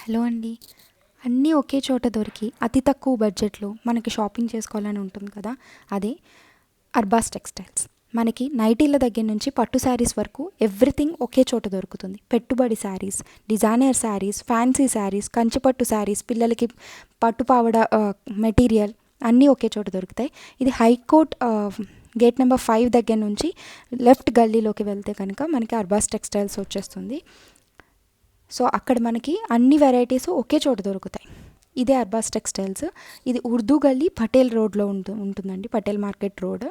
Hello అండి. అన్నీ ఒకే చోట దొరికి అతి తక్కువ బడ్జెట్‌లో మనకి షాపింగ్ చేసుకోవాలని ఉంటుంది కదా! అదే అర్బాస్ టెక్స్టైల్స్. మనకి నైటీల దగ్గర నుంచి పట్టు శారీస్ వరకు ఎవ్రీథింగ్ ఒకే చోట దొరుకుతుంది. పెట్టుబడి శారీస్, డిజైనర్ శారీస్, ఫ్యాన్సీ శారీస్, కంచిపట్టు శారీస్, పిల్లలకి పట్టు పావడ మెటీరియల్ అన్నీ ఒకే చోట దొరుకుతాయి. ఇది హైకోర్ట్ గేట్ నెంబర్ 5 దగ్గర నుంచి లెఫ్ట్ గల్లీలోకి వెళ్తే కనుక మనకి అర్బాస్ టెక్స్టైల్స్ వచ్చేస్తుంది. సో అక్కడ మనకి అన్ని వెరైటీస్ ఒకే చోట దొరుకుతాయి. ఇదే అర్బాస్ టెక్స్టైల్స్. ఇది ఉర్దూ గల్లీ పటేల్ రోడ్లో ఉంటుందండి, పటేల్ మార్కెట్ రోడ్.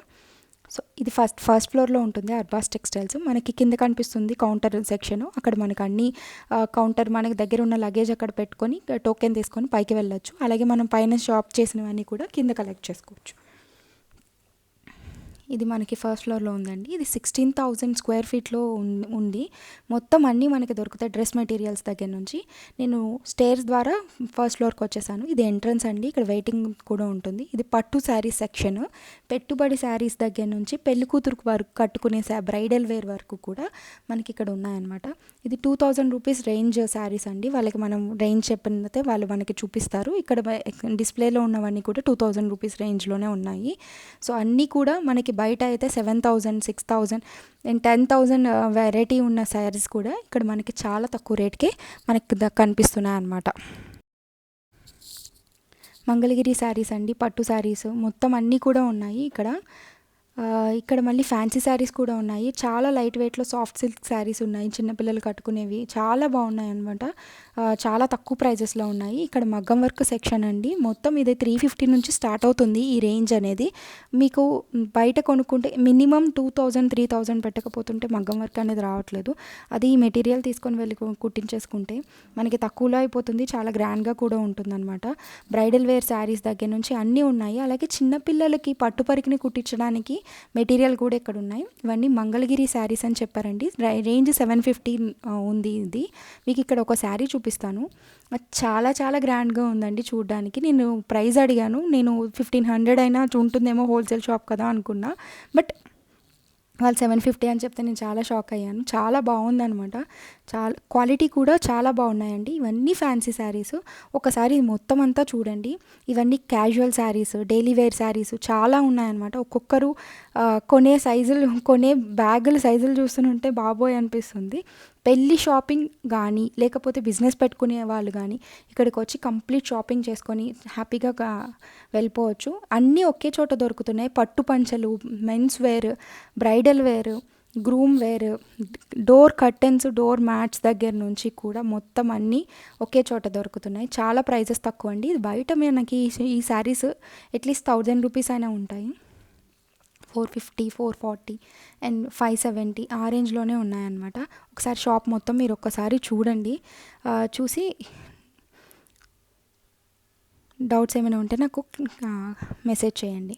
సో ఇది ఫస్ట్ ఫ్లోర్లో ఉంటుంది అర్బాస్ టెక్స్టైల్స్. మనకి కింద కనిపిస్తుంది కౌంటర్ సెక్షన్. అక్కడ మనకు అన్ని కౌంటర్ మనకి దగ్గర ఉన్న లగేజ్ అక్కడ పెట్టుకొని టోకెన్ తీసుకొని పైకి వెళ్ళొచ్చు. అలాగే మనం పైన షాప్ చేసినవన్నీ కూడా కింద కలెక్ట్ చేసుకోవచ్చు. ఇది మనకి ఫస్ట్ ఫ్లోర్లో ఉందండి. ఇది 16,000 స్క్వేర్ ఫీట్లో ఉంది. మొత్తం అన్నీ మనకి దొరుకుతాయి డ్రెస్ మెటీరియల్స్ దగ్గర నుంచి. నేను స్టేర్స్ ద్వారా ఫస్ట్ ఫ్లోర్కి వచ్చేసాను. ఇది ఎంట్రన్స్ అండి. ఇక్కడ వెయిటింగ్ కూడా ఉంటుంది. ఇది పట్టు శారీస్ సెక్షన్. పెట్టుబడి శారీస్ దగ్గర నుంచి పెళ్లి కూతురుకు వరకు కట్టుకునే బ్రైడల్ వేర్ వరకు కూడా మనకి ఇక్కడ ఉన్నాయన్నమాట. ఇది 2,000 రూపీస్ రేంజ్ శారీస్ అండి. వాళ్ళకి మనం రేంజ్ చెప్పినతే వాళ్ళు మనకి చూపిస్తారు. ఇక్కడ డిస్ప్లేలో ఉన్నవన్నీ కూడా 2,000 రూపీస్ రేంజ్లోనే ఉన్నాయి. సో అన్నీ కూడా మనకి బయట అయితే 7,000, 6,000 అండ్ 10,000 వెరైటీ ఉన్న శారీస్ కూడా ఇక్కడ మనకి చాలా తక్కువ రేట్కే మనకి కనిపిస్తున్నాయి అన్నమాట. మంగళగిరి శారీస్ అండి, పట్టు శారీస్ మొత్తం అన్నీ కూడా ఉన్నాయి ఇక్కడ. ఇక్కడ మళ్ళీ ఫ్యాన్సీ శారీస్ కూడా ఉన్నాయి. చాలా లైట్ వెయిట్లో సాఫ్ట్ సిల్క్ శారీస్ ఉన్నాయి, చిన్నపిల్లలు కట్టుకునేవి చాలా బాగున్నాయి అనమాట. చాలా తక్కువ ప్రైజెస్లో ఉన్నాయి. ఇక్కడ మగ్గం వర్క్ సెక్షన్ అండి. మొత్తం ఇది 350 నుంచి స్టార్ట్ అవుతుంది ఈ రేంజ్ అనేది. మీకు బయట కొనుక్కుంటే మినిమం 2,000, 3,000 పెట్టకపోతుంటే మగ్గం వర్క్ అనేది రావట్లేదు. అది ఈ మెటీరియల్ తీసుకొని వెళ్ళి కుట్టించేసుకుంటే మనకి తక్కువలో అయిపోతుంది. చాలా గ్రాండ్గా కూడా ఉంటుందన్నమాట. బ్రైడల్ వేర్ శారీస్ దగ్గర నుంచి అన్నీ ఉన్నాయి. అలాగే చిన్నపిల్లలకి పట్టు పరికిని కుట్టించడానికి మెటీరియల్ కూడా ఇక్కడ ఉన్నాయి. ఇవన్నీ మంగళగిరి శారీస్ అని చెప్పారండి. రేంజ్ 750 ఉంది. ఇది మీకు ఇక్కడ ఒక శారీ చూపిస్తాను. చాలా చాలా గ్రాండ్గా ఉందండి చూడడానికి. నేను ప్రైస్ అడిగాను. నేను 1,500 అయినా ఉంటుందేమో హోల్సేల్ షాప్ కదా అనుకున్నా. బట్ వాళ్ళు 750 అని చెప్తే నేను చాలా షాక్ అయ్యాను. చాలా బాగుందనమాట. చాలా క్వాలిటీ కూడా చాలా బాగున్నాయండి. ఇవన్నీ ఫ్యాన్సీ శారీస్. ఒకసారి మొత్తం అంతా చూడండి. ఇవన్నీ casual saris, daily wear saris చాలా ఉన్నాయన్నమాట. ఒక్కొక్కరు కొనే బ్యాగుల సైజులు చూస్తుంటే బాబోయ్ అనిపిస్తుంది. పెళ్ళి షాపింగ్ కానీ లేకపోతే బిజినెస్ పెట్టుకునే వాళ్ళు కానీ ఇక్కడికి వచ్చి కంప్లీట్ షాపింగ్ చేసుకొని హ్యాపీగా వెళ్ళిపోవచ్చు. అన్నీ ఒకే చోట దొరుకుతున్నాయి. పట్టు పంచలు, men's wear, bridal wear, groom wear, door curtains, door mats దగ్గర నుంచి కూడా మొత్తం అన్నీ ఒకే చోట దొరుకుతున్నాయి. చాలా ప్రైజెస్ తక్కువ అండి. బయట మనకి ఈ శారీస్ అట్లీస్ట్ 1,000 రూపీస్ అయినా ఉంటాయి. 450, 440 అండ్ 570 ఆ రేంజ్లోనే ఉన్నాయన్నమాట. ఒకసారి షాప్ మొత్తం మీరు ఒక్కసారి చూడండి. చూసి డౌట్స్ ఏమైనా ఉంటే నాకు మెసేజ్ చేయండి.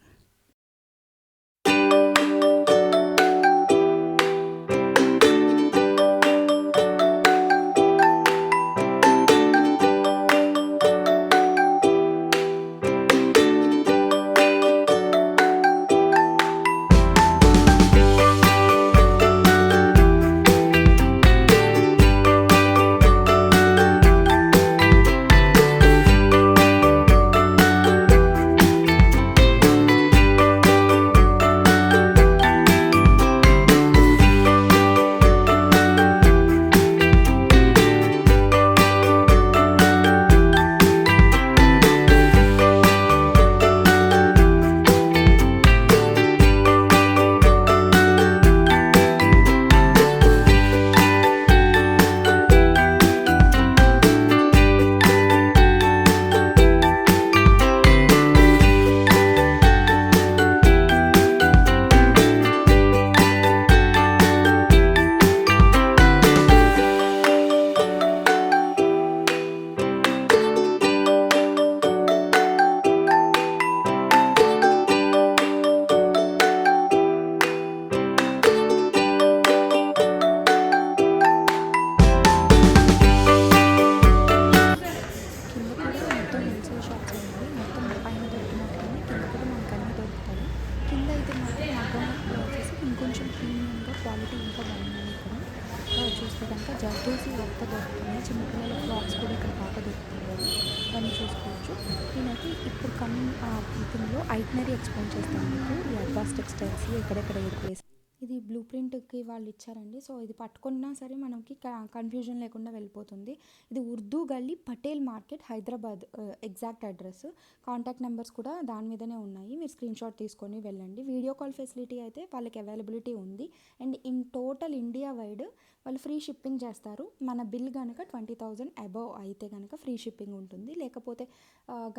వన్ థింగ్‌లో ఐటినరీ ఎక్స్‌ప్లెయిన్ చేస్తాను మీకు. ఈ అర్బాస్ టెక్స్‌టైల్స్‌లో ఎక్కడెక్కడ ఏ ప్లేస్ ఇది బ్లూ ప్రింట్‌కి వాళ్ళు ఇచ్చారండి. సో, ఇది పట్టుకున్నా సరే మనకి కన్‌ఫ్యూజన్ లేకుండా వెళ్ళిపోతుంది. ఇది ఉర్దూ గల్లీ Patel market Hyderabad exact address. Contact numbers కూడా దాని మీదనే ఉన్నాయి. మీరు స్క్రీన్‌షాట్ తీసుకొని వెళ్ళండి. వీడియో కాల్ ఫెసిలిటీ అయితే వాళ్ళకి అవైలబిలిటీ ఉంది. And in total India wide వాళ్ళు ఫ్రీ షిప్పింగ్ చేస్తారు. మన బిల్ గనక 20,000 అబోవ్ అయితే గనక ఫ్రీ షిప్పింగ్ ఉంటుంది. లేకపోతే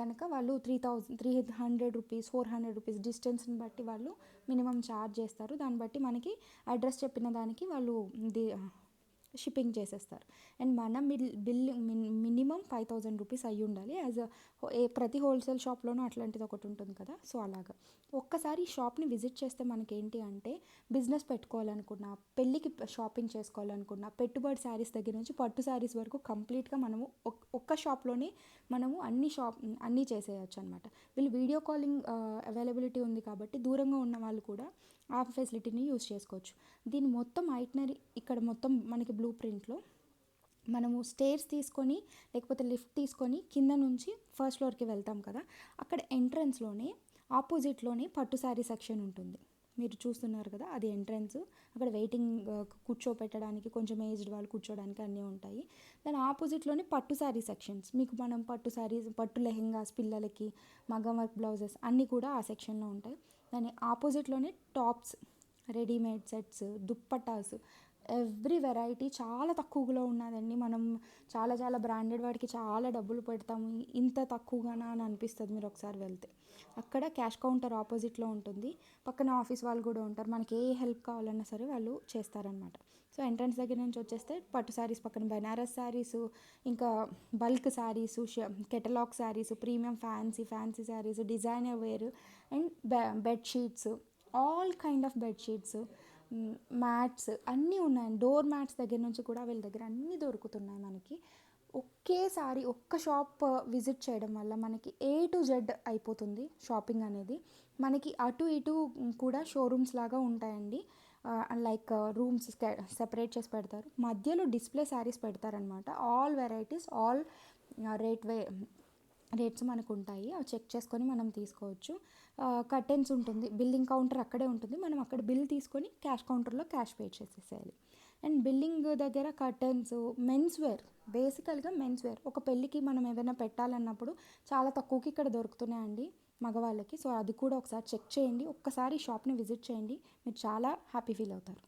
గనక వాళ్ళు 300 రూపీస్, 400 రూపీస్ డిస్టెన్స్‌ని బట్టి వాళ్ళు మినిమమ్ ఛార్జ్ చేస్తారు. దాన్ని బట్టి మనకి అడ్రస్ చెప్పిన దానికి వాళ్ళు షిప్పింగ్ చేసేస్తారు. అండ్ మన బిల్ మినిమం 5,000 రూపీస్ అయ్యి ఉండాలి. ప్రతి హోల్సేల్ షాప్లోనూ అట్లాంటిది ఒకటి ఉంటుంది కదా, సో అలాగా ఒక్కసారి ఈ షాప్ని విజిట్ చేస్తే మనకేంటి అంటే బిజినెస్ పెట్టుకోవాలనుకున్నా, పెళ్ళికి షాపింగ్ చేసుకోవాలనుకున్నా, పెట్టుబడి శారీస్ దగ్గర నుంచి పట్టు శారీస్ వరకు కంప్లీట్గా మనము ఒక్క షాప్లోనే మనము అన్నీ చేసేయచ్చు అనమాట. వీళ్ళు వీడియో కాలింగ్ అవైలబిలిటీ ఉంది కాబట్టి దూరంగా ఉన్న వాళ్ళు కూడా ఆ ఫెసిలిటీని యూస్ చేసుకోవచ్చు. దీని మొత్తం ఐటనరీ ఇక్కడ మొత్తం మనకి బ్లూ ప్రింట్లో మనము స్టేర్స్ తీసుకొని లేకపోతే లిఫ్ట్ తీసుకొని కింద నుంచి ఫస్ట్ ఫ్లోర్కి వెళ్తాం కదా, అక్కడ ఎంట్రన్స్లోనే ఆపోజిట్లోనే పట్టు శారీ సెక్షన్ ఉంటుంది. మీరు చూస్తున్నారు కదా, అది ఎంట్రన్స్. అక్కడ వెయిటింగ్ కూర్చోపెట్టడానికి కొంచెం ఏజ్డ్ వాళ్ళు కూర్చోడానికి అన్నీ ఉంటాయి. దాని ఆపోజిట్లోనే పట్టు శారీ సెక్షన్స్. మీకు మనం పట్టు శారీస్, పట్టు లెహెంగాస్ పిల్లలకి, మగ్గం వర్క్ బ్లౌజెస్ అన్నీ కూడా ఆ సెక్షన్లో ఉంటాయి. దాని ఆపోజిట్లోనే tops, readymade sets, dupattas, every variety చాలా తక్కువలో ఉన్నదండి. మనం చాలా చాలా బ్రాండెడ్ వాటికి చాలా డబ్బులు పెడతాము, ఇంత తక్కువగానా అని అనిపిస్తుంది మీరు ఒకసారి వెళ్తే. అక్కడ క్యాష్ కౌంటర్ ఆపోజిట్లో ఉంటుంది. పక్కన ఆఫీస్ వాళ్ళు కూడా ఉంటారు. మనకి ఏ హెల్ప్ కావాలన్నా సరే వాళ్ళు చేస్తారనమాట. సో ఎంట్రన్స్ దగ్గర నుంచి వచ్చేస్తే పట్టు శారీస్ పక్కన బెనారస్ శారీస్, ఇంకా bulk saris, catalogue saris, premium fancy saris, designer wear and bedsheets, all kind of bedsheets, mats అన్నీ ఉన్నాయండి. డోర్ మ్యాట్స్ దగ్గర నుంచి కూడా వీళ్ళ దగ్గర అన్నీ దొరుకుతున్నాయి మనకి. ఒకేసారి ఒక్క షాప్ విజిట్ చేయడం వల్ల మనకి A to Z అయిపోతుంది షాపింగ్ అనేది. మనకి అటు ఇటు కూడా షోరూమ్స్ లాగా ఉంటాయండి. లైక్ రూమ్స్ సెపరేట్ చేసి పెడతారు. మధ్యలో డిస్ప్లే శారీస్ పెడతారనమాట. ఆల్ వెరైటీస్, ఆల్ రేట్స్ మనకు ఉంటాయి. అవి చెక్ చేసుకొని మనం తీసుకోవచ్చు. కర్టెన్స్ ఉంటుంది, బిల్లింగ్ కౌంటర్ అక్కడే ఉంటుంది. మనం అక్కడ బిల్ తీసుకొని క్యాష్ కౌంటర్లో క్యాష్ పే చేసేసేయాలి. అండ్ బిల్లింగ్ దగ్గర కర్టెన్స్, మెన్స్ వేర్, బేసికల్గా మెన్స్ వేర్ ఒక పెళ్ళికి మనం ఏదైనా పెట్టాలన్నప్పుడు చాలా తక్కువకి ఇక్కడ దొరుకుతున్నాయండి మగవాళ్ళకి. సో అది కూడా ఒకసారి చెక్ చేయండి. ఒక్కసారి షాప్ని విజిట్ చేయండి, మీరు చాలా హ్యాపీ ఫీల్ అవుతారు.